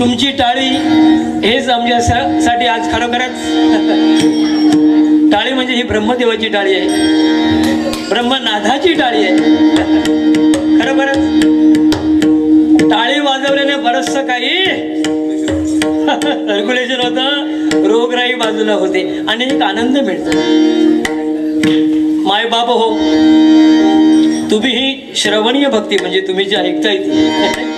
तुमची टाळी हेच आमच्यासाठी आज खरोखरच टाळी म्हणजे ही ब्रह्मदेवाची टाळी आहे, ब्रह्मनाथाची टाळी आहे. खरोखरच टाळी वाजवल्याने बरचसं काही सर्क्युलेशन होतं, रोगराई बाजूला होते आणि एक आनंद मिळतो. माय बाप हो, तुम्ही ही श्रवणीय भक्ती म्हणजे तुम्ही जे ऐकताय ती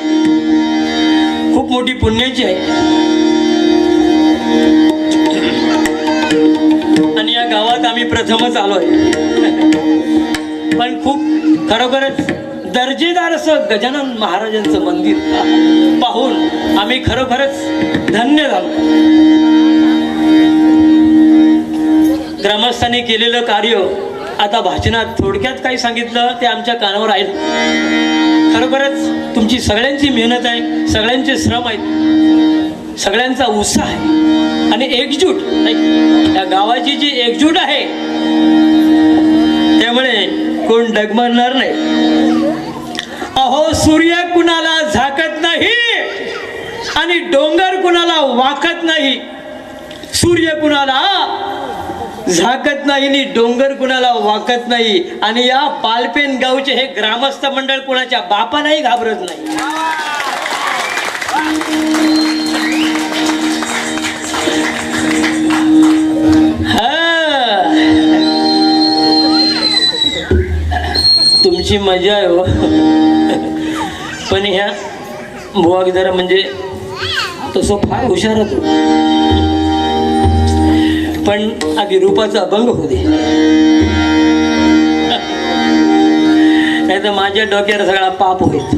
खूप मोठी पुण्याची आहे. आणि या गावात आम्ही प्रथमच आलोय, पण खूप खरोखरच दर्जेदार असं गजानन महाराजांचं मंदिर पाहून आम्ही खरोखरच धन्य झालो. ग्रामस्थांनी केलेलं कार्य आता भाषणात थोडक्यात काही सांगितलं ते आमच्या कानावर आहे. खरोखरच तुमची सगळ्यांची मेहनत आहे, सगळ्यांचे श्रम आहेत, सगळ्यांचा उत्साह आहे आणि एकजूट, या गावाची जी एकजूट आहे त्यामुळे कोण डगमगणार नाही. अहो सूर्य कुणाला झाकत नाही आणि डोंगर कुणाला वाकत नाही. सूर्य कुणाला झाकत नाही आणि डोंगर कुणाला वाकत नाही. आणि या पालपेन गावचे हे ग्रामस्थ मंडळ कुणाच्या बापालाही घाबरत नाही. तुमची मजा आहे हो. पण ह्या बुवा जरा म्हणजे तसं फार हुशार होतो, पण आधी रूपाचा अभंग होऊ दे, नाही तर माझ्या डोक्याला सगळा पाप होईल.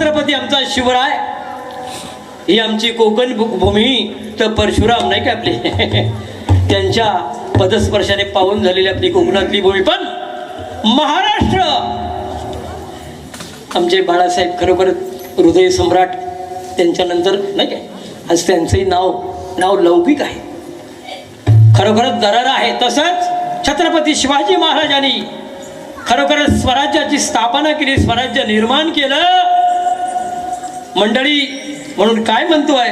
छत्रपती आमचा शिवराय, ही आमची कोकण भूमी तर परशुराम नाही का आपले त्यांच्या पदस्पर्शाने पावन झालेली आपली कोकणातली भूमी. पण महाराष्ट्र आमचे बाळासाहेब खरोखर हृदय सम्राट, त्यांच्यानंतर नाही काय आज त्यांचंही नाव लौकिक आहे, खरोखरच दरार आहे. तसंच छत्रपती शिवाजी महाराजांनी खरोखरच स्वराज्याची स्थापना केली, स्वराज्य निर्माण केलं मंडळी. म्हणून काय म्हणतोय,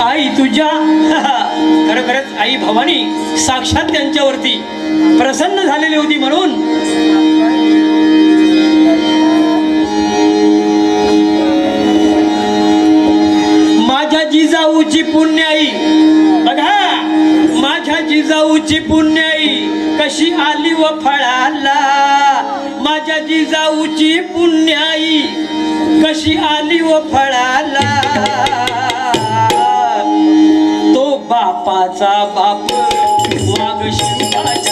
आई तुझ्या खरोखरच आई भवानी साक्षात त्यांच्यावरती प्रसन्न झालेली होती. म्हणून माझ्या जिजाऊची पुण्याई, बघा माझ्या जिजाऊची पुण्याई कशी आली व फळाला, माझ्या जिजाऊची पुण्याई कशी आली व फळाला, तो बापाचा बाप वाघ शिवाजी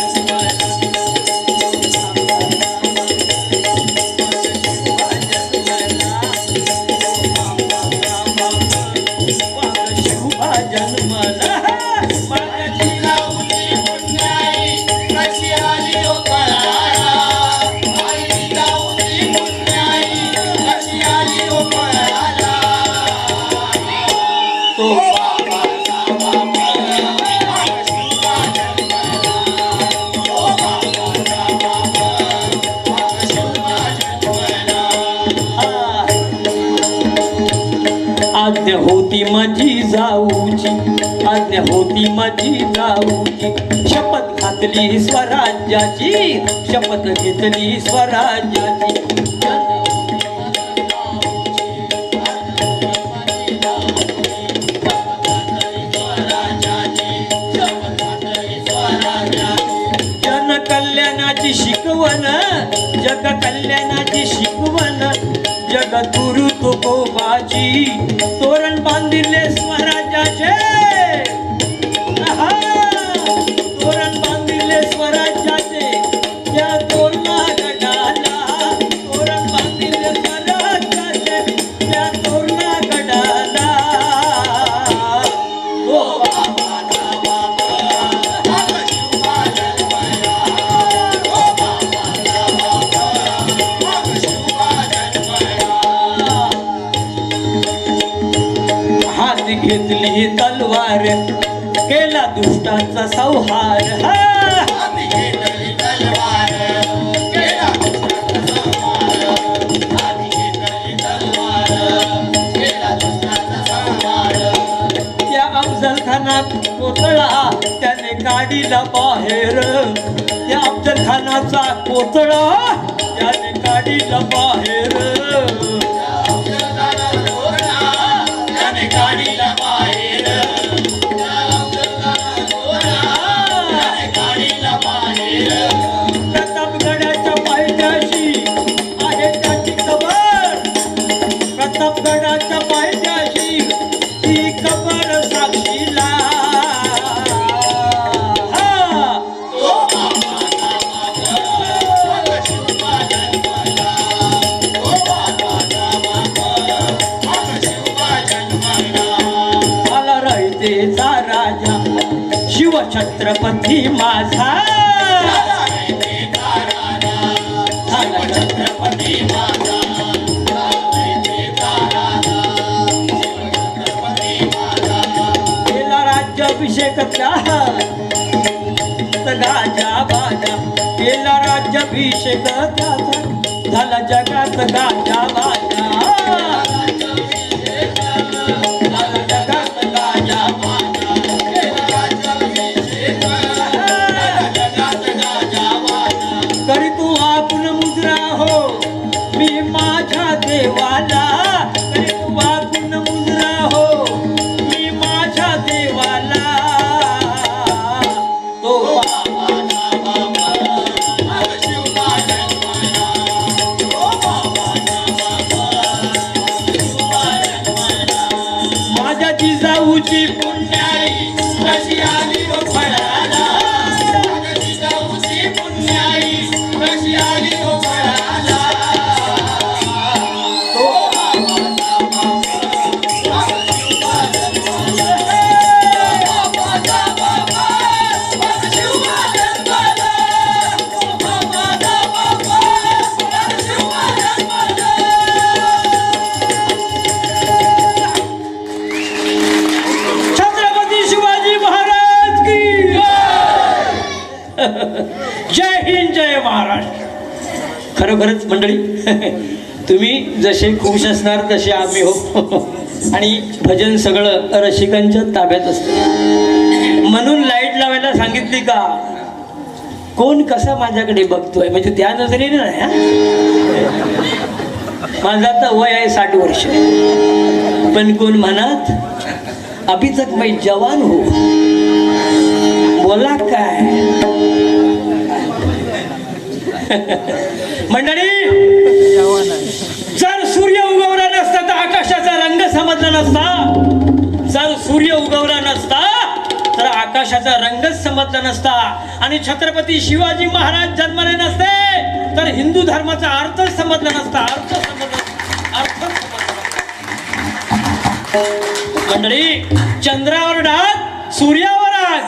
आज्ञा होती माझी जाऊची, आज्ञा होती माझी जाऊची, शपथ घातली स्वराज्याची, शपथ घेतली स्वराज्याची. जन कल्याणाची शिकवण, जग कल्याणाची शिकवण, जग तुरु तुकोबाची, तोरण बांधिले स्वराज्याचे, तोरण बांधिले स्वराज्याचे, त्या तोरणा गडाला, तोरण बांधिले स्वराज्याचे, त्या तोरणा गडाला, घेतली तलवार, केला दुष्टांचा संहार, त्या अफजल खानात कोतळा त्याने काढीला बाहेर, त्या अफजल खानाचा कोतळा त्याने काढीला बाहेर, प्रतापगडाच्या पायथ्याशी आहे त्याची कबर, प्रतापगडाच्या पायथ्याशी ती कबर साक्षीला, मला रयतेचा राजा शिवछत्रपती माझा, केला राज्याभिषेक त्याचा गाजा बाजा, केला राज्याभिषेक त्याचा झाला जगात गाजा बाजा, जगात गाजा बाजा, करी तू आपण मुद्रा हो मी माझ्या देवाला, करी तू आपण मुद्रा हो मी माझ्या देवाला, तो मला पुण्याई कशी आली हो फळाला जगदीचा उसी पुण्याई कशी आली हो फळाला जय हिंद जय महाराष्ट्र. खरोखरच मंडळी तुम्ही जसे खुश असणार तसे आम्ही हो. आणि भजन सगळं रसिकांच्या ताब्यात असतं म्हणून लाईट लावायला सांगितली का कोण कसा माझ्याकडे बघतोय म्हणजे त्या नजरेने नाही हा. माझं आता वय आहे 60 वर्ष पण कोण म्हणत अभी तक मैं जवान हो. बोला काय मंडळी जर सूर्य उगवला नसता तर आकाशाचा रंग समजला नसता. जर सूर्य उगवला नसता तर आकाशाचा रंगच समजला नसता. आणि छत्रपती शिवाजी महाराज जन्मले नसते तर हिंदू धर्माचा अर्थ समजला नसता. अर्थ मंडळी चंद्रावर डाग सूर्यावर आग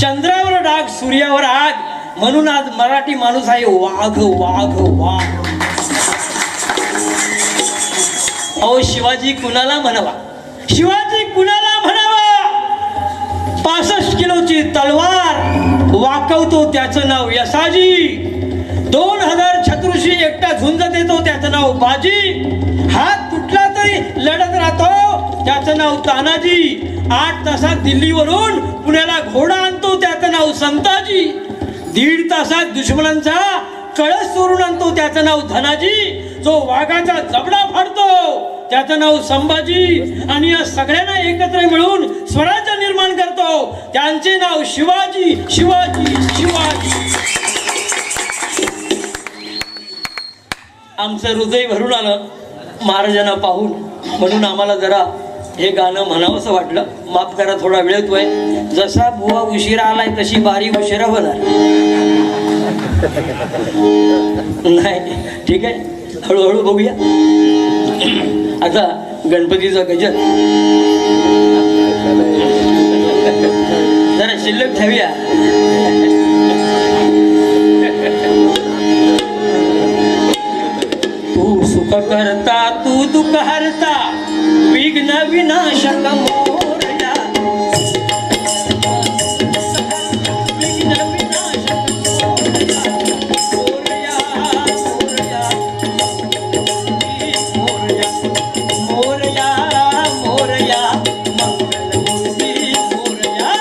चंद्रावर डाग सूर्यावर आग म्हणून आज मराठी माणूस आहे वाघ वाघ वाघ. अहो शिवाजी कुणाला म्हणावा शिवाजी कुणाला म्हणावा 65 किलोची तलवार वाकवतो त्याचं नाव यसाजी. 2000 शत्रूशी एकटा झुंज देतो त्याचं नाव बाजी. हात तुटला तरी लढत राहतो त्याचं नाव तानाजी. 8 तासात दिल्लीवरून पुण्याला घोडा आणतो त्याचं नाव संताजी. 1.5 तासात दुश्मनांचा कळस चोरून आणतो त्याचं नाव धनाजी. जो वाघाचा जबडा फाडतो त्याचं नाव संभाजी. आणि या सगळ्यांना एकत्र मिळून स्वराज्य निर्माण करतो त्यांचे नाव शिवाजी शिवाजी शिवाजी. आमचं हृदय भरून आलं महाराजांना पाहून म्हणून आम्हाला जरा हे गाणं म्हणावंसं वाटलं. माफ करा थोडा वेळ येतोय. जसा बुवा उशिरा आलाय तशी बारी उशिरा होणार नाही. ठीक आहे हळूहळू बघूया. आता गणपतीचा गजर जरा शिल्लक ठेवूया. तू सुख करता तू दुःख हरता विघ्न विनाशक मोरया. विघ्न विनाशक मोरया मोरया मोरया मोरया मंगलमूर्ती मोरया.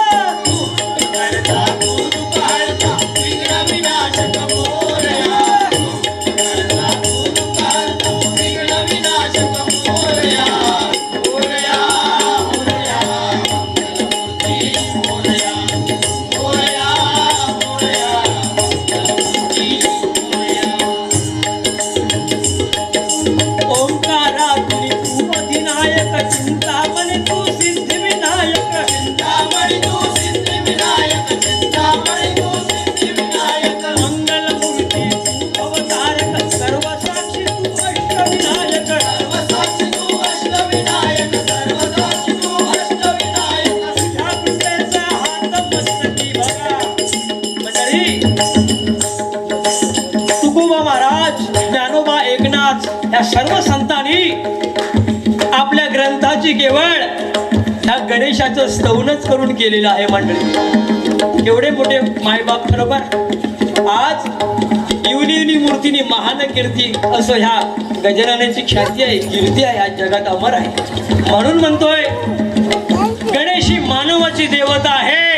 तू करता तू दुःख हरता विघ्न विनाशक मोरया. तू करता तू दुःख हरता विघ्न विनाशक मोरया. चिंतामणी तू सिद्धी विनायक चिंतामणी तू सिद्धी विनायक चिंतामणी तू सिद्धी विनायक मंगलमूर्ती तू अवतारक सर्व साक्षी तू अष्टविनायक सर्वसाक्षी तू अष्टविनायक सर्वसाक्षी तू अष्टविनायक तुझ्या कृपेचा हात मस्तकी बघा. मंडळी तुकोबा महाराज ज्ञानोबा एकनाथ या सर्व संतांनी आपल्या ग्रंथाची केवळ ह्या गणेशाचं स्तवनच करून केलेलं आहे. मंडळी एवढे मोठे मायबाप खरोबर आज युनी मूर्तीनी महान कीर्ती असं ह्या गजाननाची ख्याती आहे कीर्ती आहे आज जगात अमर आहे. म्हणून म्हणतोय गणेश ही मानवाची देवता आहे.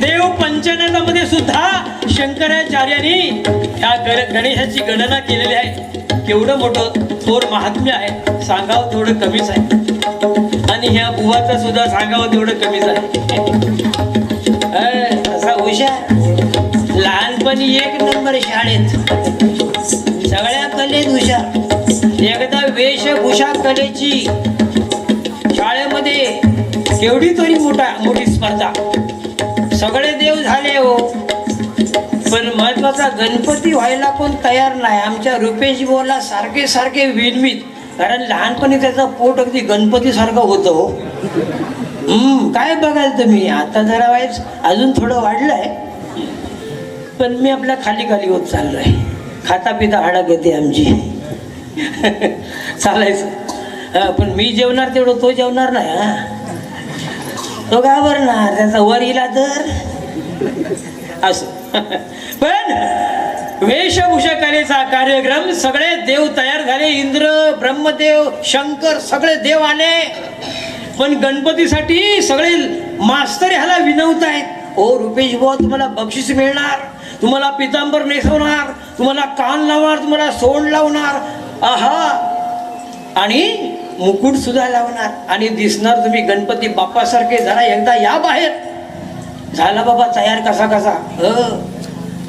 देव पंचनदामध्ये सुद्धा शंकराचार्यांनी ह्या गणेशाची गणना केलेली आहे. केवढं मोठं थोर महात्म्य आहे सांगावं तेवढं कमीच आहे. आणि ह्या बुवाचं सुद्धा सांगावं तेवढं कमीच आहे. असा हुशार लहानपणी 1 नंबर शाळेत सगळ्या कलेत हुशार. एकदा वेशभूषा कलेची शाळेमध्ये केवढी तरी मोठी स्पर्धा. सगळे देव झाले हो, पण महत्वाचा गणपती व्हायला कोण तयार नाही. आमच्या रुपेश बोला सारखे सारखे विनवित, कारण लहानपणी त्याचं पोट अगदी गणपती सारखं होतं हो. काय बघाल तुम्ही, आता जरा वाईट अजून थोडं वाढलंय, पण मी आपल्या खाली खाली होत चाललोय. खाता पिता हाडा घेते आमची. चालायचं, पण मी जेवणार तेवढं तो जेवणार नाही. तो घाबरणार, त्याचा वर इला तर असं. पण वेशभूषा कलेचा कार्यक्रम, सगळे देव तयार झाले. इंद्र, ब्रह्मदेव, शंकर सगळे देव आले. पण गणपतीसाठी सगळे मास्तर ह्याला विनवतायत. ओ रुपेश भाऊ, तुम्हाला बक्षीस मिळणार, तुम्हाला पितांबर नेसवणार, तुम्हाला कान लावणार, तुम्हाला सोंड लावणार, आहा, आणि मुकुट सुद्धा लावणार, आणि दिसणार तुम्ही गणपती बाप्पासारखे. जरा एकदा या बाहेर. झाला बाबा तयार कसा कसा.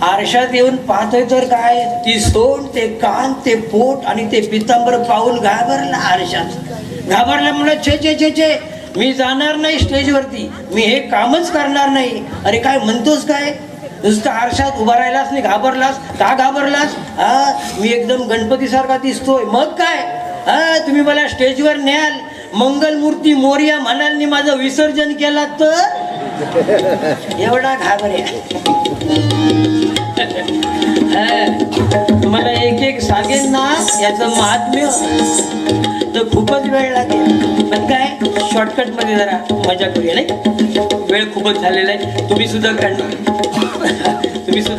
आरशात येऊन पाहतोय तर काय, ती सोंड, ते कान, ते पोट आणि ते पितांबर पाहून घाबरला. आरशात घाबरल्यामुळे छे छे छे छे, मी जाणार नाही स्टेजवरती, मी हे कामच करणार नाही. अरे काय म्हणतोस काय, नुसतं आरशात उभा राहिलास नाही, घाबरलास का घाबरलास. मी एकदम गणपतीसारखा दिसतोय, मग काय, तुम्ही मला स्टेजवर न्याल, मंगलमूर्ती मोरया म्हणाल, माझं विसर्जन केला तर एवढा घाबऱ्या. तुम्हाला एक एक सांगेन ना याचं महात्म्य, तर खूपच वेळ लागेल. पण काय, शॉर्टकट मध्ये जरा मजा करूया. नाही, वेळ खूपच झालेला आहे. तुम्ही सुद्धा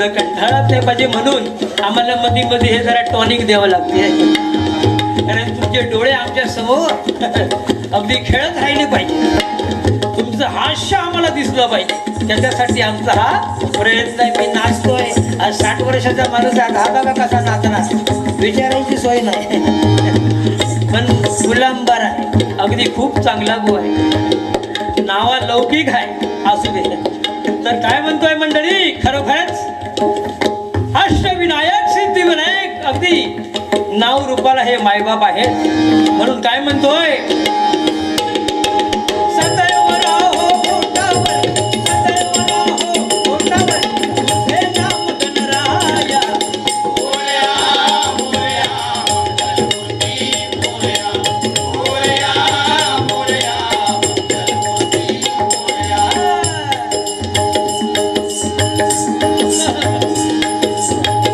कंटाळत नाही पाहिजे, म्हणून आम्हाला मध्ये मध्ये हे जरा टॉनिक द्यावं लागते. कारण तुमचे डोळे आमच्या समोर अगदी खेळत राहिले पाहिजे, तुमचं हास्य आम्हाला दिसलं पाहिजे. त्याच्यासाठी आमचा हा प्रयत्न आहे. मी नाचतोय, आज 60 वर्षाचा माणूस आहे, घाबा कसा नाचणार विचारायची सोय नाही. पण गुलामबार आहे, अगदी खूप चांगला गो आहे, नावा लौकिक आहे, असू दे. तर काय म्हणतोय मंडळी, खरोखरच अष्टविनायक सिद्धिविनायक, अगदी नाव रूपाला हे मायबाप आहेत. म्हणून काय म्हणतोय, सदैव राहो ओठावर, सदैव राहो ओठावर, हे नाम गणराया. मोरया मोरया मंगलमूर्ती मोरया, मोरया मोरया मंगलमूर्ती मोरया.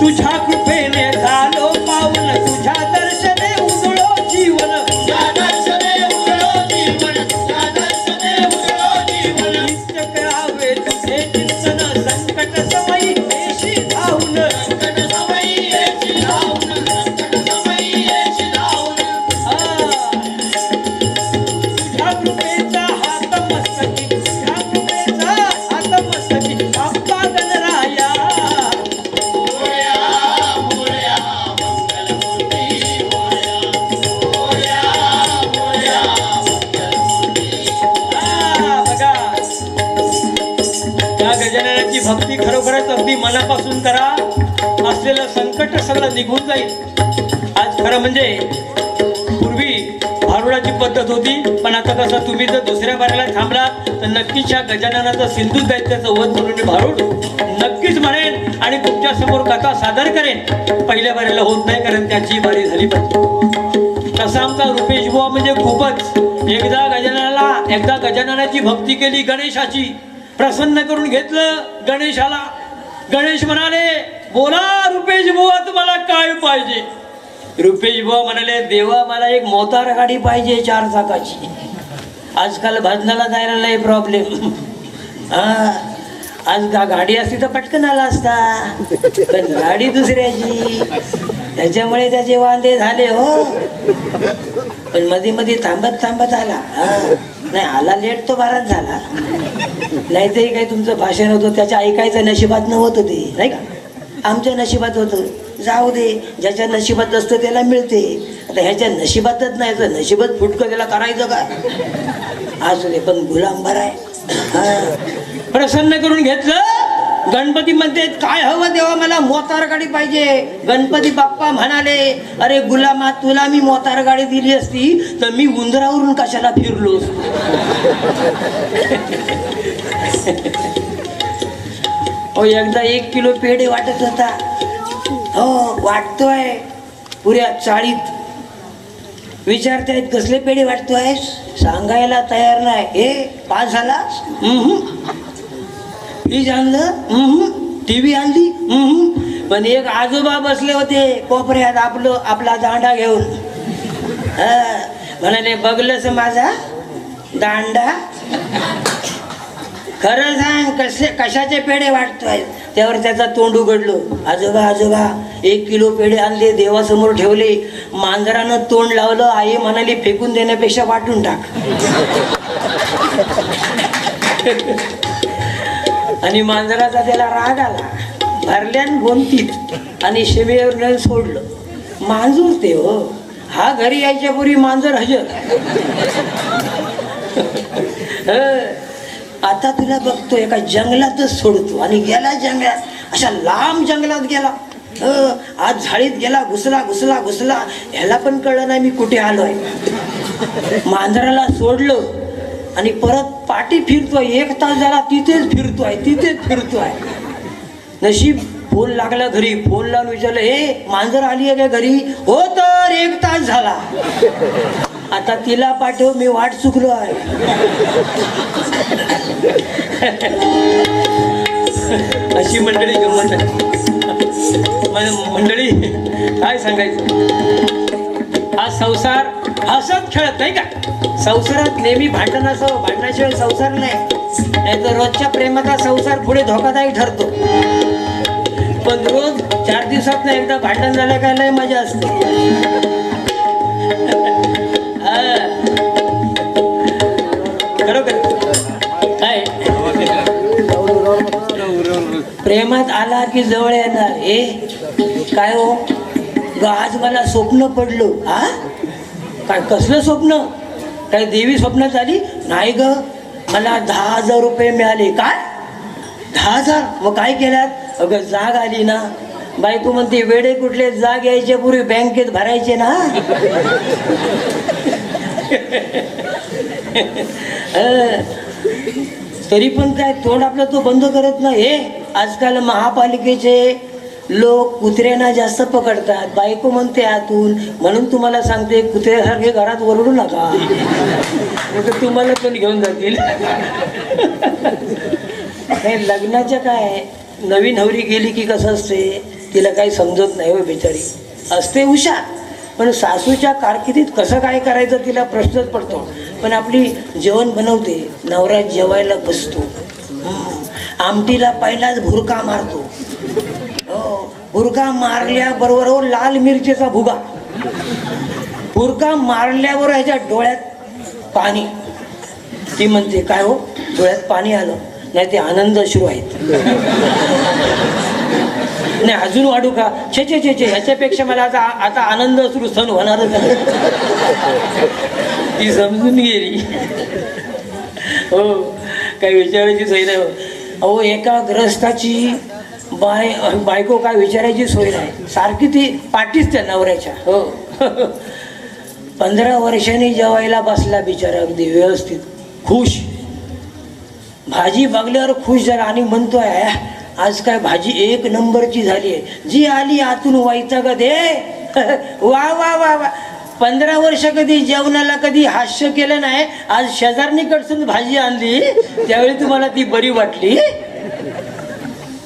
तुझ्या कृपेने झालो पावन, तुझ्या दर्शने उजळो जीवन, तुझ्या दर्शने उजळो जीवन, तुझ्या दर्शने उजळो जीवन. नित्य करावे तुझे चिंतन, संकट समयी येशी धावून. संकट समयी येशी धावून, संकट समयी येशी धावून. तुझ्या कृपेचा हात मस्तकी, तुझ्या कृपेचा हात मस्तकी, बाप्पा गणराया. मोरया मोरया मंगलमूर्ती मोरया, मोरया मोरया मंगलमूर्ती. बघा, त्या गजाननाची भक्ती खरोखरच अगदी मनापासून करा, असलेलं संकट सगळं निघून जाईल. आज खरं म्हणजे पूर्वी भारुडाची पद्धत होती, पण आता कसं, तुम्ही जर दुसऱ्या बारीला थांबला तर नक्कीच या गजाननाचं सिंधू दैत्याचं वध म्हणून मी भारूड नक्कीच म्हणेन आणि तुमच्या समोर कथा सादर करेन. पहिल्या बारीला होत नाही, कारण त्याची बारी झाली पाहिजे. तसा आमचा रुपेश बुवा म्हणजे खूपच, एकदा गजाननाची भक्ती केली, गणेशाची प्रसन्न करून घेतलं गणेशाला. गणेश म्हणाले, बोला रुपेश बुवा, तुम्हाला काय पाहिजे. रुपेश बुवा म्हणाले, देवा मला एक मोटार गाडी पाहिजे 4 चाकाची. आजकाल भजनाला जायला लय प्रॉब्लेम. आज गाडी असती तर पटकन आला असता, पण गाडी दुसऱ्याची, त्याच्यामुळे त्याचे वांदे झाले हो. पण मध्ये मध्ये थांबत आला. नाही आला लेट तो बराच झाला, नाहीतरी काही तुमचं भाषण होतं त्याच्या ऐकायचं नशिबात नव्हतं ते, नाही का. आमच्या नशिबात होतं, जाऊ दे, ज्याच्या नशिबात असतं त्याला मिळते. आता ह्याच्या नशिबातच नाही, तर नशिबात फुटकं त्याला करायचं काय. असू दे, पण गुलाम बरा आहे. प्रसन्न करून घेतलं गणपती म्हणते काय हवं देवा, मला मोतार गाडी पाहिजे. गणपती बाप्पा म्हणाले, अरे गुलामा, तुला मी मोतार गाडी दिली असती तर मी उंदरावरून कशाला फिरलो. हो एकदा 1 किलो पेढे वाटत होता. हो वाटतोय पुऱ्या चाळीत. विचारतायत कसले पेढे वाटतोय, सांगायला तयार नाही. हे पास झालास, फ्रीज आणलं, टीव्ही आणली. पण एक आजोबा बसले होते कोपऱ्यात आपला दांडा घेऊन. म्हणाले, बघलंस माझा दांडा, खरं सांग कशाचे पेढे वाटतोय. त्यावर त्याचा तोंड उघडलो. आजोबा 1 किलो पेढे आणले, देवासमोर ठेवले. मांजरानं तोंड लावलं. आई म्हणाली, फेकून देण्यापेक्षा वाटून टाक. आणि मांजराचा त्याला राग आला. भरल्यान गोंतीत आणि शेवेवर सोडलं. मांजूर ते हो, हा घरी यायच्या पूर्वी मांजर हजर. आता तुला बघतो एका जंगलातच सोडतो. आणि गेला जंगलात, अशा लांब जंगलात गेला. आज झाडीत गेला, घुसला. ह्याला पण कळलं नाही मी कुठे आलोय. मांजराला सोडलं आणि परत पाठी फिरतोय. 1 तास झाला तिथेच फिरतोय. नशीब फोन लागला घरी. फोन लावून विचारलं, हे मांजर आली आहे का घरी? हो तर 1 तास झाला. आता तिला पाठव, मी वाट चुकलो आहे. अशी मंडळी गंमत आहे. मंडळी काय सांगायचं, हा संसार हसत खेळत नाही का. संसारात नेहमी भांडण असावं, भांडणाशिवाय संसार नाही तर रोजच्या प्रेमाचा संसार पुढे धोकादायक ठरतो. पण रोज 4 दिवसात एकदा भांडण झालं काय लय मजा असते. खरोखर काय प्रेमात आला की जवळ येणार. हे काय हो ग, आज मला स्वप्न पडलो. हा काय, कसलं स्वप्न? काय देवी स्वप्नात आली? नाही ग, मला 10,000 रुपये मिळाले. काय 10,000? मग काय केल्यात? अगं जाग आली ना. बायको म्हणते, वेडे कुठले, जाग यायच्या पूर्वी बँकेत भरायचे ना. तरी पण काय तोंड आपलं तो बंद करत नाही. हे आजकाल महापालिकेचे लोक कुत्र्यांना जास्त पकडतात. बायको म्हणते आतून, म्हणून तुम्हाला सांगते कुत्र्यासारखे घरात ओरडू नका, तुम्हाला पण घेऊन जातील. हे लग्नाच्या काय, नवीन नवरी गेली की कसं असते, तिला काही समजत नाही हो बिचारी. असते हुशार, पण सासूच्या कारकिर्दीत कसं काय करायचं तिला प्रश्नच पडतो. पण आपली जेवण बनवते, नवरा जेवायला बसतो, आमटीला पहिलाच भुरका मारतो. भुरका मारल्याबरोबर लाल मिरचीचा भुगा, भुरका मारल्यावर ह्याच्या डोळ्यात पाणी. ती म्हणते, काय हो डोळ्यात पाणी आलं? नाही ते आनंद अश्रू आहेत. नाही अजून वाढू का? छे छे छे छे, ह्याच्यापेक्षा मला आता आनंद अश्रू सण होणारच आहे. ती समजून गेली. हो काही विचारायची सोय नाही. अहो एका ग्रस्ताची बायको काय विचारायची सोय नाही, सारखी ती पाठीच त्या नवऱ्याच्या. हो 15 वर्षांनी जेवायला बसला बिचारा, अगदी व्यवस्थित खुश. भाजी बघल्यावर खुश झाला आणि म्हणतोय, आज काय भाजी 1 नंबरची झाली आहे. जी आली आतून वैताग दे. वा वा वा वा. 15 वर्ष कधी जेवणाला कधी हास्य केलं नाही, आज शेजारणीकडसून भाजी आणली त्यावेळी तुम्हाला ती बरी वाटली.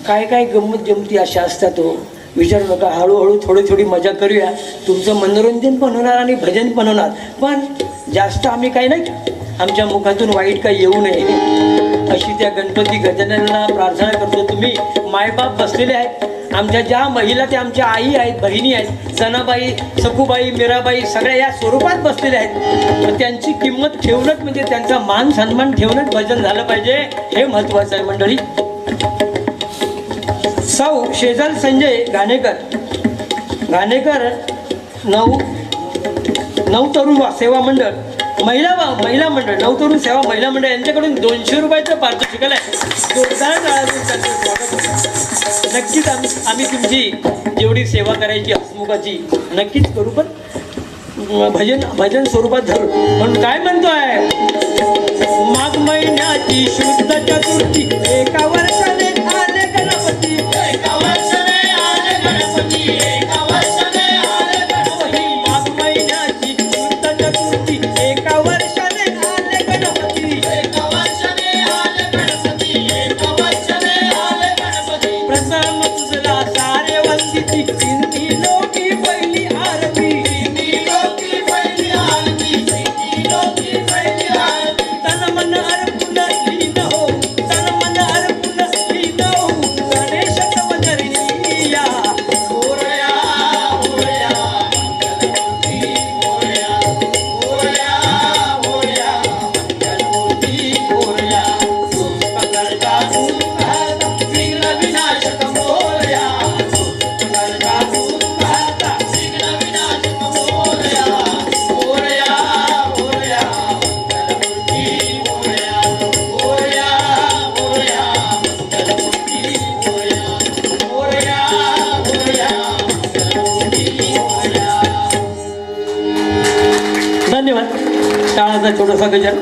काय काय गंमत जमती अशा असतात. हो विचारू नका, हळूहळू थोडी मजा करूया. तुमचं मनोरंजन पण होणार आणि भजन पण होणार. पण जास्त आम्ही काही नाही, आमच्या मुखातून वाईट काही येऊ नये अशी त्या गणपती गजाननाला प्रार्थना करतो. तुम्ही मायबाप बसलेले आहेत, आमच्या ज्या महिला त्या आमच्या आई आहेत, बहिणी आहेत, जनाबाई, सखूबाई, मीराबाई, सगळ्या या स्वरूपात बसलेल्या आहेत. तर त्यांची किंमत ठेवणंच म्हणजे त्यांचा मान सन्मान ठेवणंच भजन झालं पाहिजे, हे महत्त्वाचं आहे मंडळी. सौ शेजाल संजय घाणेकर, नऊ तरुण सेवा मंडळ महिला मंडळ नवतरुण सेवा महिला मंडळ यांच्याकडून 200 रुपयाचं पारितोषिक आहे. जोरदार टाळ्यांनी त्यांचं स्वागत होतं. नक्कीच आम्ही तुमची जेवढी सेवा करायची हसमुखाची नक्कीच करू, पण भजन स्वरूपात धरू. म्हणून काय म्हणतोय, माघ महिन्याची शुद्ध चतुर्थी एका वर्षाने आले गणपती, एका वर्षाने आले गणपती, एका वर्षाने आले गणपती. माघ महिन्याची शुद्ध चतुर्थी एका वर्षाने आले गणपती. एका वर्षाने आले गणपती, एका वर्षाने आले गणपती. प्रथम तुझला सारे वंदिती सिंधी लोकी पहिली आरती. सिंधी लोकी पहिली आरती, सिंधी लोकी पहिली आरती. तन मन अर्पुन लीन हो, तन मन अर्पुन लीन हो, गणेश तव चरणी या. मोरया मोरया मंगलमूर्ती मोरया, मोरया मोरया मंगलमूर्ती मोरया. सुखकर्ता सुखहर्ता विघ्न विनाशक मोरया, सुखकर्ता सुखहर्ता विघ्न विनाशक मोरया. मोरया मोरया मंगलमूर्ती मोरया, मोरया मोरया मंगलमूर्ती मोरया, मोरया मोरया मंगलमूर्ती मोरया. धन्यवाद. टाळाचा छोटासा गजर.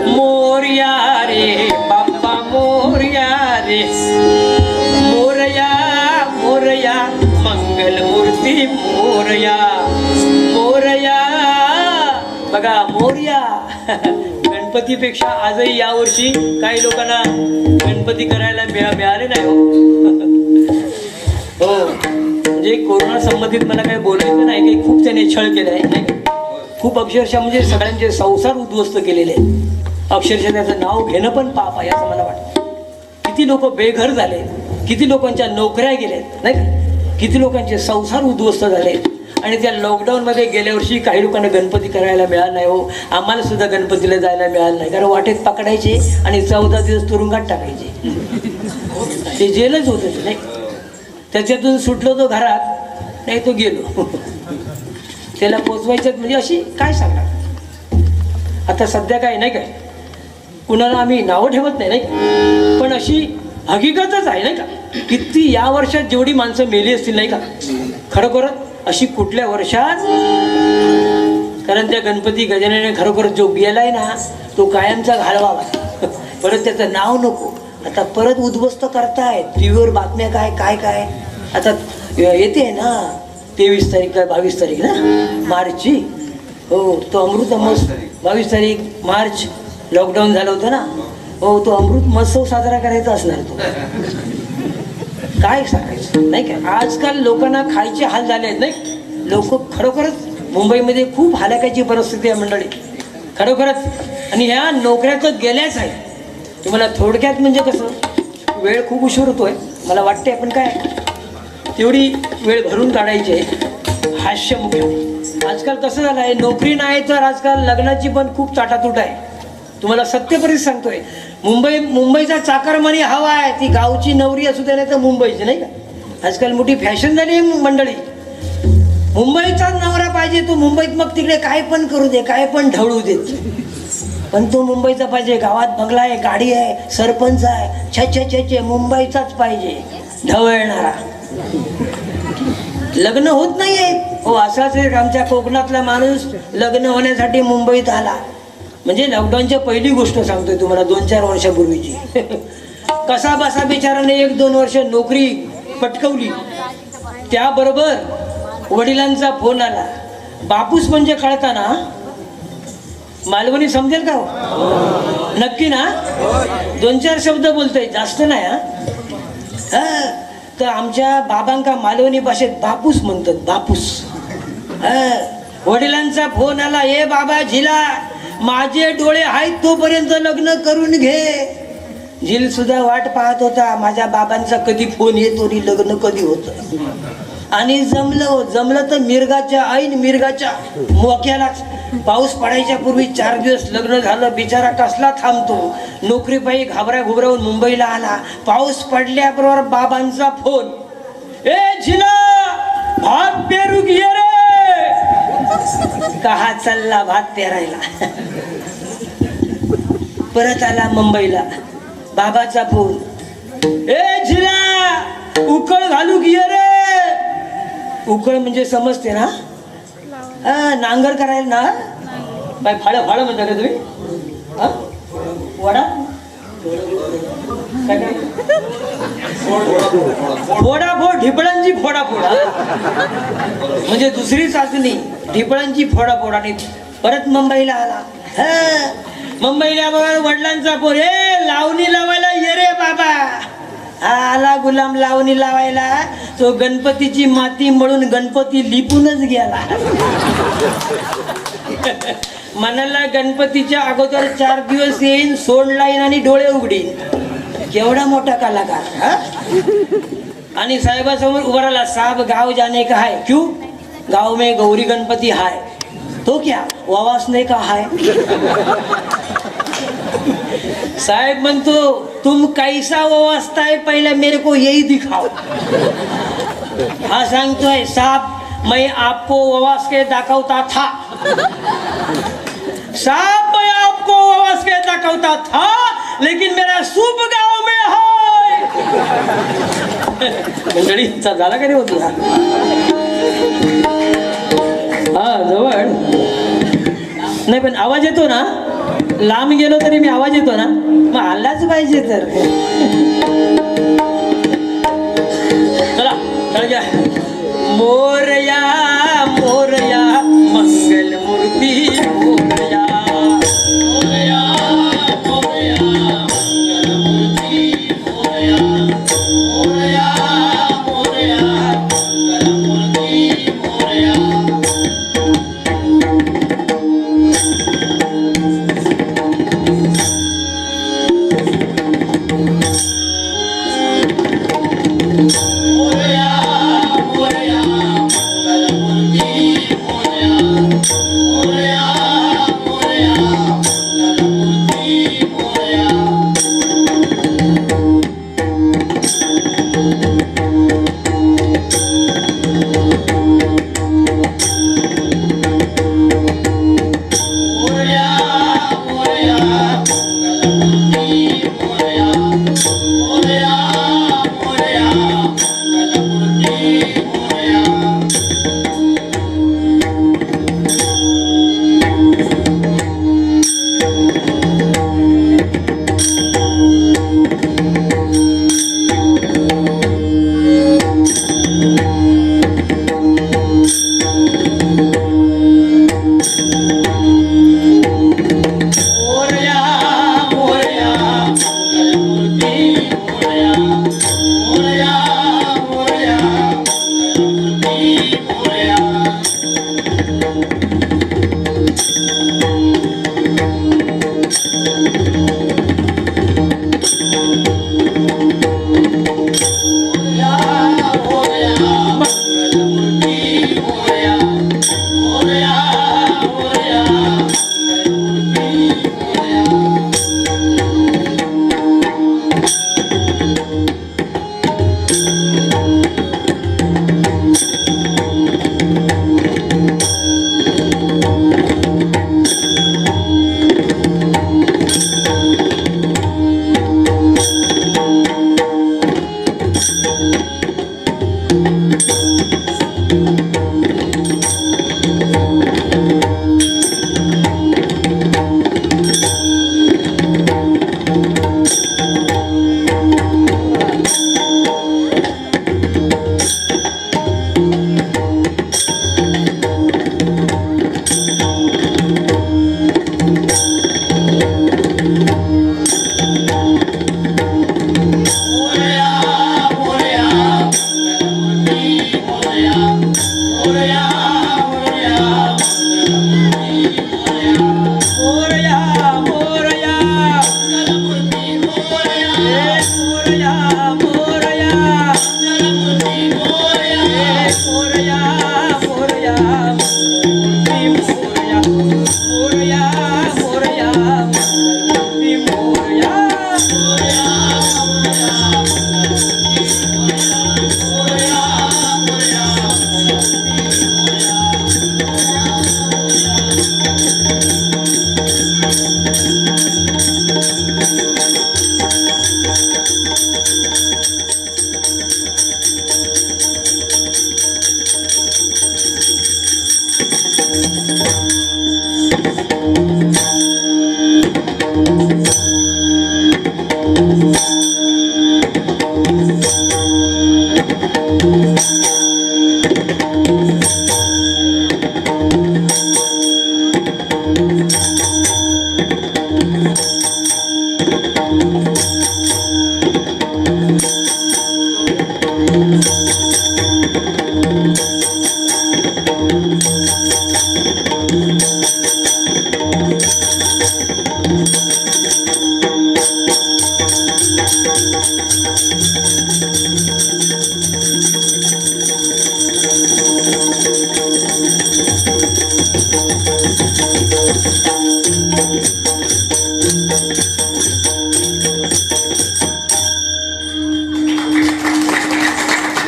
मोरया रे बाप्पा मोरया रे, मोरया मोरया मंगलमूर्ती मोरया, मोरया. बघा मोरया. गणपतीपेक्षा आजही यावर्षी काही लोकांना गणपती करायला मिळाले नाही हो. म्हणजे कोरोना संबंधित मला काही बोलायचं नाही, काही खूप त्याने छळ केला आहे नाही का? खूप अक्षरशः म्हणजे सगळ्यांचे संसार उद्ध्वस्त केलेले आहेत. अक्षरशः त्याचं नाव घेणं पण पाप आहे असं मला वाटतं. किती लोक बेघर झाले, किती लोकांच्या नोकऱ्या गेल्यात नाही का, किती लोकांचे संसार उद्ध्वस्त झाले. आणि त्या लॉकडाऊनमध्ये गेल्या वर्षी काही लोकांना गणपती करायला मिळाला नाही हो. आम्हाला सुद्धा गणपतीला जायला मिळालं नाही, कारण वाटेत पकडायचे आणि 14 दिवस तुरुंगात टाकायचे. ते जेलच होतं ते नाही. त्याच्यातून सुटलो तो घरात नाही, तो गेलो. त्याला पोचवायचं म्हणजे अशी काय सांगणार. आता सध्या काय नाही काय, कुणाला आम्ही नावं ठेवत नाही नाही, पण अशी हकीकतच आहे नाही का. किती या वर्षात जेवढी माणसं मेली असतील नाही का, खरोखरच अशी कुठल्या वर्षात. कारण त्या गणपती गजानने खरोखर जो गेलाय ना तो कायमचा घालवावा. परत त्याचं नाव नको. आता परत उद्ध्वस्त करतायत टीव्हीवर बातम्या, काय काय काय. आता येते ना 23 तारीख का 22 तारीख ना मार्चची, हो तो अमृत महोत्सव. 22 तारीख मार्च लॉकडाऊन झालं होतं ना हो, तो अमृत महोत्सव साजरा करायचा असणार. तो काय सांगायचं नाही काय. आजकाल लोकांना खायचे हाल झाले आहेत नाही. लोक खरोखरच मुंबईमध्ये खूप हालाकाची परिस्थिती आहे मंडळी खरोखरच. आणि ह्या नोकऱ्या तर गेल्याच आहे. तुम्हाला थोडक्यात म्हणजे कसं, वेळ खूप उशीर होतोय मला वाटते, पण काय तेवढी वेळ भरून काढायची आहे. हास्यमुख्य आजकाल कसं झालं आहे, नोकरी नाही तर आजकाल लग्नाची पण खूप ताटातूट आहे. तुम्हाला सत्यपरिस्थिती सांगतोय. मुंबईचा चाकरमानी हवा आहे. ती गावची नवरी असू दे नाही तर मुंबईची नाही का. आजकाल मोठी फॅशन झाली आहे मंडळी. मुंबईचाच नवरा पाहिजे, तो मुंबईत मग तिकडे काय पण करू दे, काय पण ढवळू देत, पण तो मुंबईचा पाहिजे. गावात बंगला आहे, गाडी आहे, सरपंच आहे, छे मुंबईचाच पाहिजे ढवळणारा. लग्न होत नाहीये हो. असाच एक आमच्या कोकणातला माणूस लग्न होण्यासाठी मुंबईत आला. म्हणजे लॉकडाऊनच्या पहिली गोष्ट सांगतोय तुम्हाला, 2-4 वर्षापूर्वीची. कसा बसा बिचाराने 1-2 वर्ष नोकरी पटकवली. त्याबरोबर वडिलांचा फोन आला. बापूस म्हणजे कळताना मालवणी समजेल का हो? नक्की ना? 2-4 शब्द बोलतोय, जास्त नाही हा. तर आमच्या बाबांका मालवणी भाषेत बापूस म्हणतात, बापूस. वडिलांचा फोन आला, ए बाबा झिला, माझे डोळे आहेत तोपर्यंत लग्न करून घे. झील सुद्धा वाट पाहत होता माझ्या बाबांचा कधी फोन येतो आणि लग्न कधी होतं. आणि जमलं तर मिरगाच्या ऐन मिरगाच्या मोक्यालाच पाऊस पडायच्या पूर्वी 4 दिवस लग्न झालं. बिचारा कसला थांबतो. नोकरीपायी घाबऱ्या घुबऱ्याहून मुंबईला आला. पाऊस पडल्याबरोबर बाबांचा फोन. ए झिला, भात पेरू घे रे. कहा चालला भात पेरायला. परत आला मुंबईला. बाबाचा फोन. ए झिला, उकळ घालू घे रे. उकळ म्हणजे समजते ना? नांगर करायला ना. काय फाळं फाळं म्हणता का तुम्ही? वडा काय काय फोडाफोड, ढिपळांची फोडाफोड. म्हणजे दुसरी चाचणी ढिपळांची फोडाफोड. आणि परत मुंबईला आला. मुंबईला बघा वडिलांचा फोन. ए लावणी लावायला ये रे बाबा. आला गुलाम लावणी लावायला. तो गणपतीची माती मळून गणपती लिपूनच गेला. मनाला गणपतीच्या अगोदर 4 दिवस येईन, सोंड लाईन आणि डोळे उघडीन. केवढा मोठा कलाकार. आणि साहेबासमोर उभा राहिला. साहब गाव जाने का है. क्यों? गाव में गौरी गणपती हाय. तो क्या वावासने का हाय. साहेब म्हणतो तुम कैसा वावासता है पहले मेरे को यही दिखाओ. हा सांगतोय साहब मैं आपको वावास के दाखवता था. साहब मैं आपको वावास के दाखवता था लेकिन मेरा सूप गांव में है. मंडळीचा झाला का रे होती. हा जवळ नाही पण आवाज येतो ना. लांब गेलो तरी मी आवाज येतो ना. मग आलाच पाहिजे तर. चला चला. मोरया मोरया मंगल मूर्ती मोरया. मोरया मोरया मंगल मूर्ती मोरया. मोरया मोरया मंगल मूर्ती मोरया. मोरया मोरया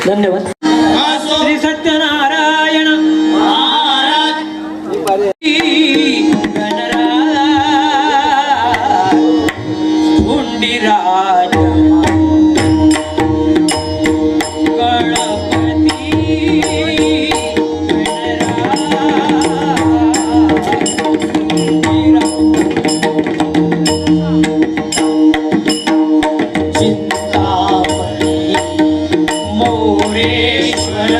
धन्यवाद. असो श्री सत्यनारायण महाराज गणराज हुंडीराज गणपती चिंतामणी मोरेश्वर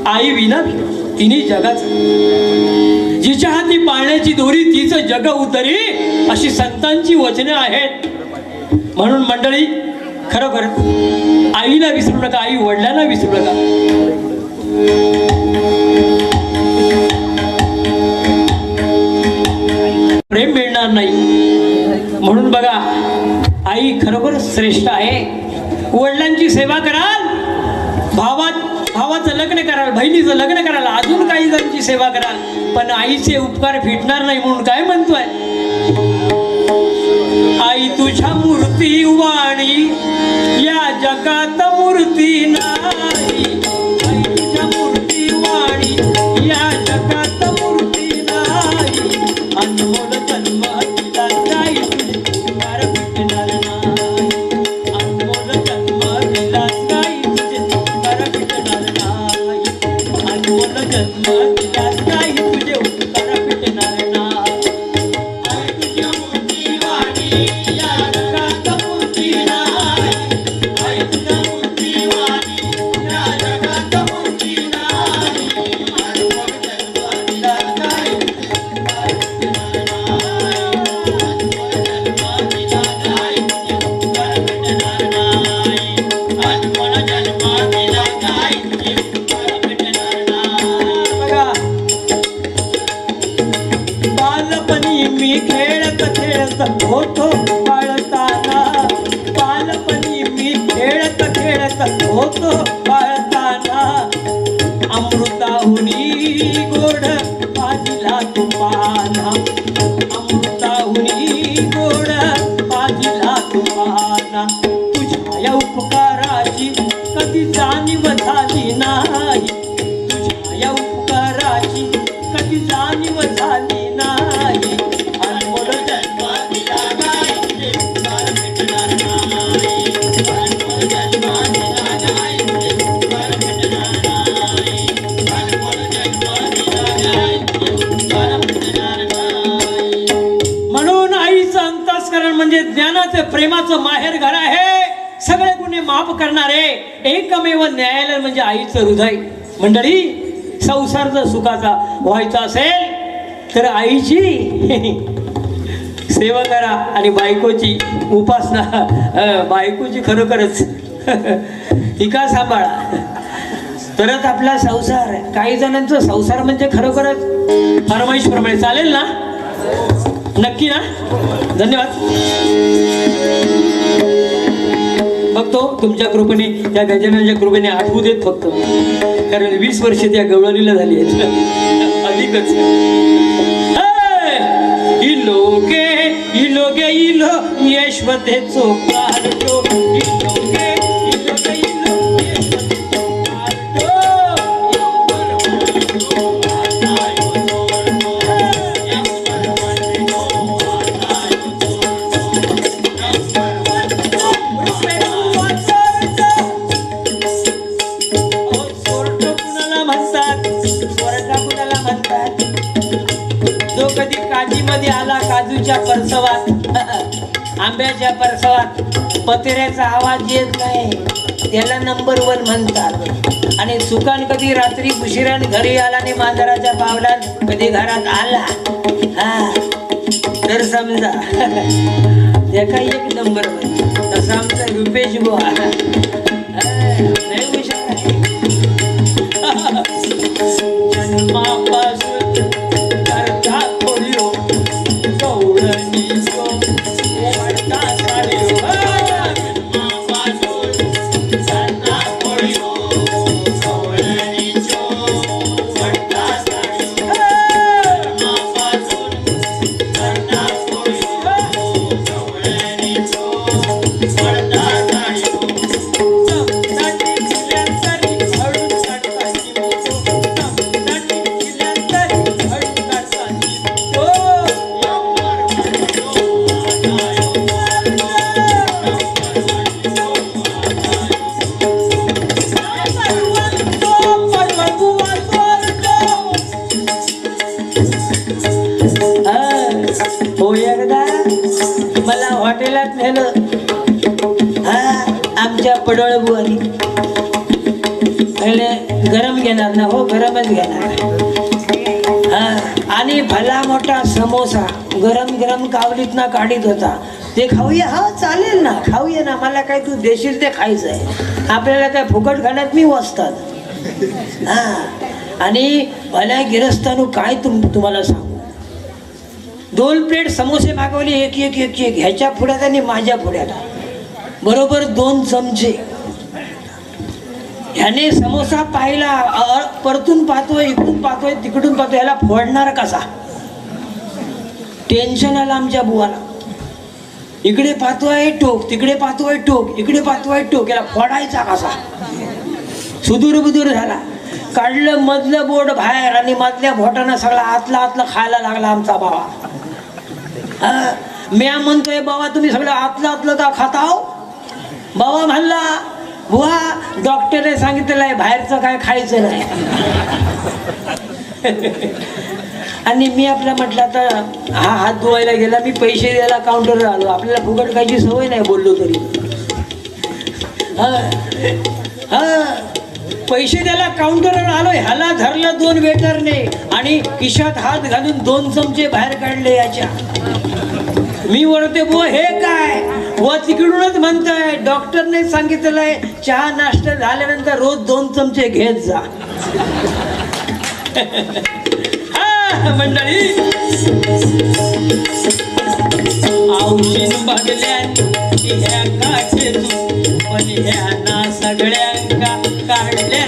आई विना तिने जगाचं, जिच्या हाती पाळण्याची दोरी तिचं जग उतरी, अशी संतांची वचने आहेत. म्हणून मंडळी, खरोखर आईला विसरू नका, आई वडिलांना विसरू नका. प्रेम मिळणार नाही. म्हणून बघा, आई खरोखर श्रेष्ठ आहे. वडिलांची सेवा कराल, भावाचं लग्न कराल, बहिणीचं लग्न कराल, अजून काही जणांची सेवा कराल, पण आईचे उपकार फिटणार नाही. म्हणून काय म्हणतोय, आई तुझ्या मूर्ती वाणी या जगात मूर्ती नाही. आई तुझ्या मूर्ती वाणी या जगात मूर्ती नाही. अनमोल जन्म दिला नाही, तुझे उपकार फिटणार नाही. अनमोल जन्म दिला नाही, तुझे उपकार फिटणार नाही. अनमोल जन्म दिला नाही, तुझे उपकार फिटणार नाही. आई तुझ्या मूर्ती वाणी या जगात मूर्ती नाही. आई तुझ्या मूर्ती वाणी या जगात मूर्ती नाही. अनमोल जन्म दिला नाही, उपकार फिटणार नाही. अनमोल जन्म दिला नाही, उपकार फिटणार नाही. अनमोल जन्म दिला नाही, उपकार फिटणार नाही. बघा, बालपणी मी खेळत खेळत होतो बाळताना. बालपणी मी खेळत खेळत होतो बाळताना. अमृताहुनी गोड पाजिला तुपाना. अमृताहुनी गोड पाजिला तुपाना. तुझ्या या उपकाराची कधी जाणीव झाली नाही. तुझ्या या उपकाराची कधी जाणीव झाली नाही. अनमोल जन्म दिला नाही, तुझे उपकार फिटणार नाही. अनमोल जन्म दिला नाही, तुझे उपकार फिटणार नाही. अनमोल जन्म दिला नाही, तुझे उपकार फिटणार नाही. म्हणून आईचं अंतःस्करण म्हणजे ज्ञानाचं प्रेमाचं माहेर घर आहे. सगळे गुन्हे माफ करणारे एकमेव न्यायालय म्हणजे आईचं हृदय. मंडळी, संसार जर सुखाचा व्हायचा असेल तर आईची सेवा करा आणि बायकोची उपासना, बायकोची खरोखरच हिका सांभाळा, तरच आपला संसार. काही जणांचा संसार म्हणजे खरोखरच फरमाईशप्रमाणे चालेल ना? नक्की ना? धन्यवाद. बघतो तुमच्या कृपेने, त्या गजाननाच्या कृपेने आठवू देत फक्त, कारण 20 वर्ष त्या गवळणीला झाली आहेत अधिकच. इलोगे इलोगे इलो यशवते चोकारटो. इलोगे इलोगे इलो यशवते काजीमध्ये आला काजूच्या परसवात, आंब्याच्या परसवात, पतेऱ्याचा आवाज येत नाही, त्याला नंबर 1 म्हणतात. आणि सुकान कधी रात्री उशिरान घरी आला आणि मांजराच्या पावलात कधी घरात आला, हा तर समजा त्याका 1 नंबर. तसा आमचा रुपेश बुवा लय हुशार आहे. जन्मापासून करता कोळ्यो गवळणीचो वाढता साड्यो. जन्मापासून करता कोळ्यो गवळणीचो वाढता साड्यो. जन्मापासून करता कोळ्यो गवळणीचो वाढता साड्यो. समजाटी दिल्यातरी हळू काढताची मोठो. समजाटी दिल्यातरी हळू काढताची मोठो. हो एकदा मला हॉटेलात नेलं, हा आमच्या पडळ बुवानी गरम घेणार ना हो, गरमच घेणार. आणि भला मोठा समोसा गरम गरम कावलीत ना काढीत होता, ते खाऊया. हा चालेल ना, खाऊया ना, मला काय तू देशील ते खायचं आहे, आपल्याला काय फुकट खाण्यात मी वसतात. हा, आणि भल्या गिरस्तानू काय तुम्हाला सांगू, 2 प्लेट समोसे मागवले, एक एक एक एक ह्याच्या पुढ्यात आणि माझ्या पुढ्यात बरोबर 2 चमचे. ह्याने समोसा पाहिला, परतून पाहतोय, इकडून पाहतोय, तिकडून पाहतोय, ह्याला फोडणार कसा, टेन्शन आलं आमच्या बुवाला. इकडे पाहतोय टोक, तिकडे पाहतोय टोक, इकडे पाहतोय टोक, याला फोडायचा कसा, सुदूर बुदूर झाला. काढलं मधलं बोट बाहेर आणि मधल्या बोटानं सगळा आतला खायला लागला आमचा बाबा. मी म्हणतोय, बाबा तुम्ही सगळं आतलं का खाताव? बाबा म्हणला, बुवा डॉक्टरने सांगितलेलं आहे बाहेरचं काय खायचं नाही. आणि मी आपला म्हटलं तर हा हात धुवायला गेला, मी पैसे द्यायला काउंटरवर आलो, आपल्याला फुकट खायची सवय नाही, बोललो तरी. पैसे द्यायला काउंटरवर आलो, ह्याला धरलं 2 वेटरने आणि खिशात हात घालून 2 चमचे बाहेर काढले याच्या. मी वळते, बुवा हे काय? बुवा तिकडूनच म्हणताय डॉक्टरने सांगितलेलं आहे चहा नाश्ता झाल्यानंतर रोज 2 चमचे घेत जा. मंडळी, औषध बघल्या ह्या काचेतून, पण ह्या सगळ्यांका काढल्या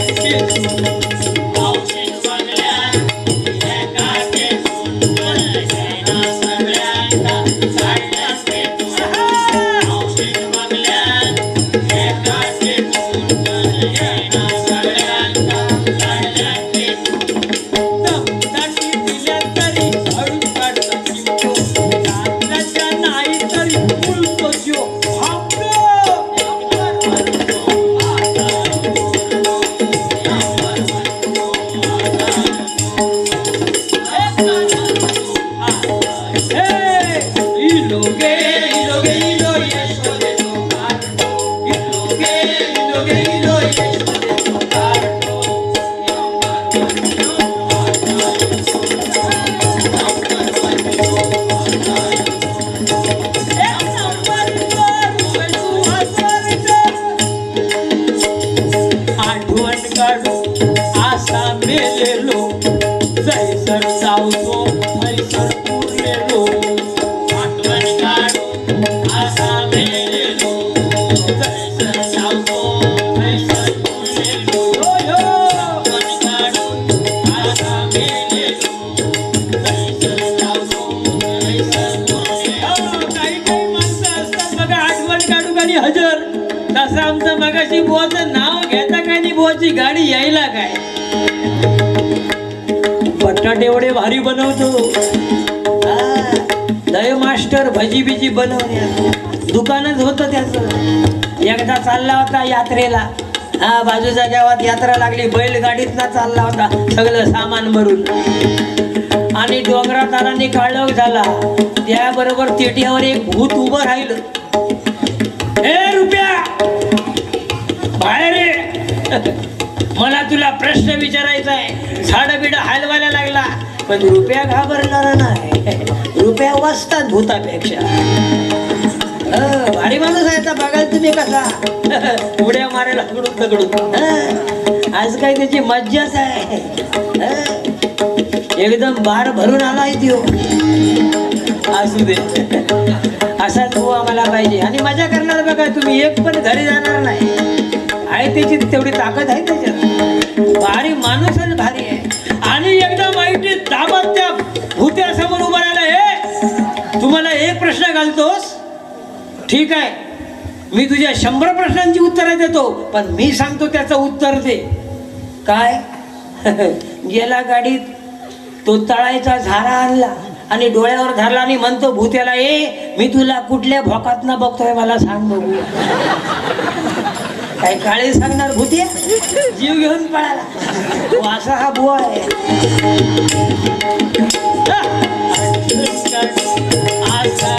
हजर. तसं आमचं मगाशी बुवाचं नाव घेता काय नाही, बुवाची गाडी यायला काय. बटाटे एवढे भारी बनवतो, दय मास्टर भजी बिजी बनवण्यात दुकानच होतं त्याचं. एकदा चालला होता यात्रेला, बाजूच्या गावात यात्रा लागली, बैलगाडीत ना चालला होता सगळं सामान भरून, आणि डोंगरात आला काळोख झाला. त्याबरोबर तेट्यावर एक भूत उभं राहिलं. ए रुपया बाहेर ये, मला तुला प्रश्न विचारायचा आहे. झाडं बिडं हलवायला लागला, पण रुपया घाबरणार नाही. रुपया वाचतात भूतापेक्षा. भारी माणूस आहे. तर बघाल तुम्ही कसा उड्या मारायला दगडून दगडून. आज काय त्याची मज्जाच आहे. एकदम बार भरून आलाय त्यो. असू दे, असाच भाऊ आम्हाला पाहिजे. आणि मजा करणार बघा तुम्ही, एक पण घरी जाणार नाही. आहे त्याची तेवढी ताकद आहे त्याच्यात. भारी माणूस आणि भारी आहे. आणि एकदम माहिती दाबत त्या भूत्यासमोर उभं राहिला. हे तुम्हाला एक प्रश्न घालतोस, ठीक आहे, मी तुझ्या 100 प्रश्नांची उत्तरं देतो, पण मी सांगतो त्याचं उत्तर दे. काय? गेला गाडीत तो तळायचा झारा आणला आणि डोळ्यावर धरला आणि म्हणतो भूत्याला, ए मी तुला कुठल्या भोकातनं बघतोय मला सांग बघू. काय काळे सांगणार भूत्या, जीव घेऊन पळाला. असा हा बुवा आहे. आसा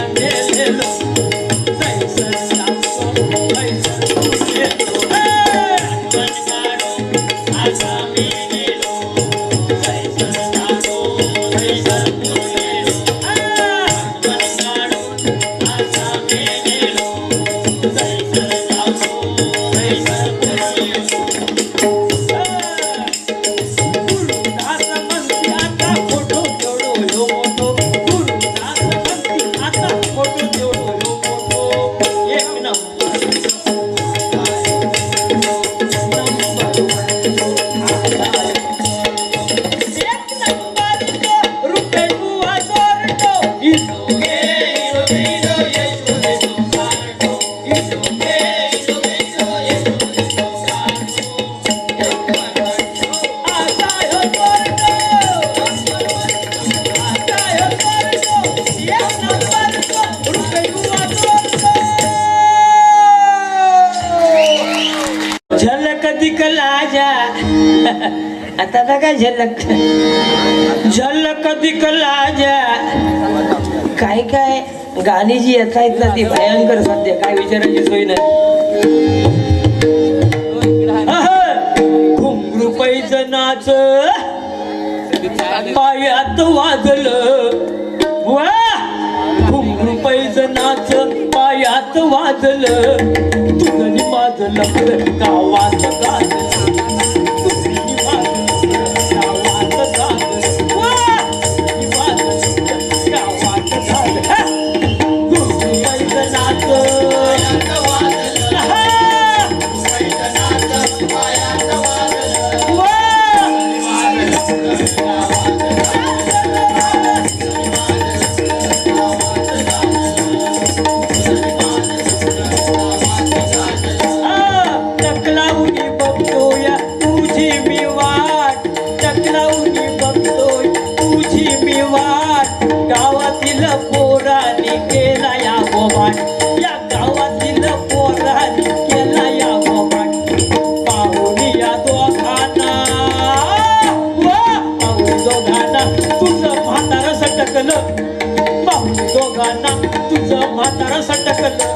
आता काय झलक झलक दिखला जा काय काय गाणी जी येत आहेत ना ती भयंकर सध्या काय विचारायची सोय नाही घुंगरू पैज नाच पायात वाजलं वा घुंगरू पैज नाच पायात वाजलं तुझं माझं लग्न गावात गाजलं गावातील पोरांनी केला या गोबाट या गावातील पोरांनी केला या गोबाट पाहुणी या दोघांना पाहुणी दोघांना तुझं म्हातारं सटकलं पाहुणी दोघांना तुझं म्हातारं सटकलं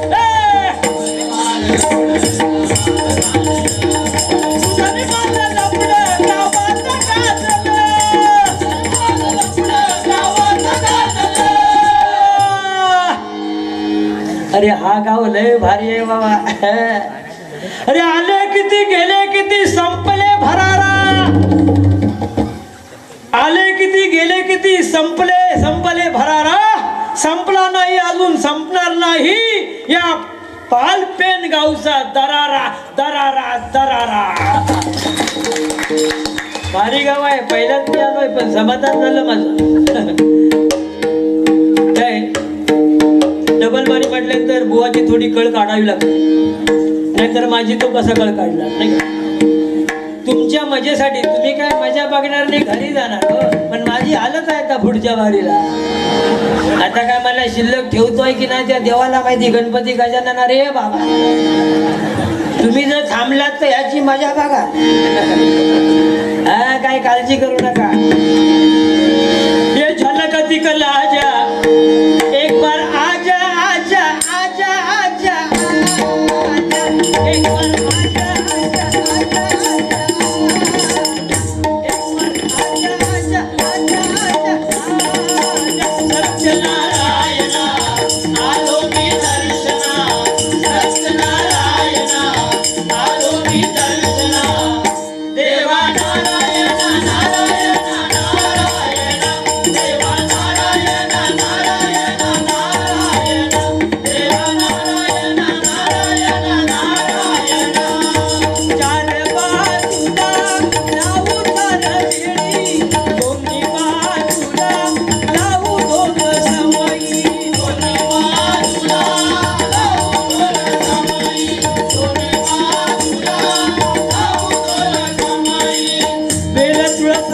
अरे हा गाव लय भारी आहे बाबा अरे आले किती गेले किती संपले भरारा आले किती गेले किती संपले भरारा संपला नाही अजून संपणार नाही या पालपेन गावचा दरारा दरारा दरारा भारी गाव आहे पहिल्याच मी आलोय पण समाधान झालं माझं काय डबल बारी म्हटल्यानंतर बुवाची थोडी कळ काढावी लागते नाहीतर माझी तो कसा कळ काढणार नाही तुमच्या मजेसाठी तुम्ही काय मजा बघणार नाही घरी जाणार हो पण माझी हालत आहे का पुढच्या वारीला आता काय मला शिल्लक ठेवतोय की नाही त्या देवाला माहिती गणपती गजानन रे बाबा तुम्ही जर थांबलात तर याची मजा बघा हा काय काळजी करू नका ये झलक दिखला जा एक बार आजा आजा आजा आजा एक बार आजा आजा आजा एक बार आजा आजा आजा सत्यनारायण आलो मी दर्शना सत्यनारायण आलो मी दर्शना देवा नारायण नारायण नारायण देवा नारायण नारायण नारायण देवा नारायण नारायण नारायण चार बाजूला लावू तरवेळी दोन्ही बाजूला लावू दोघ समई दोन्ही बाजूला लावू दोन समई दोन्ही बाजूला लावू दोन समई बेल तुळस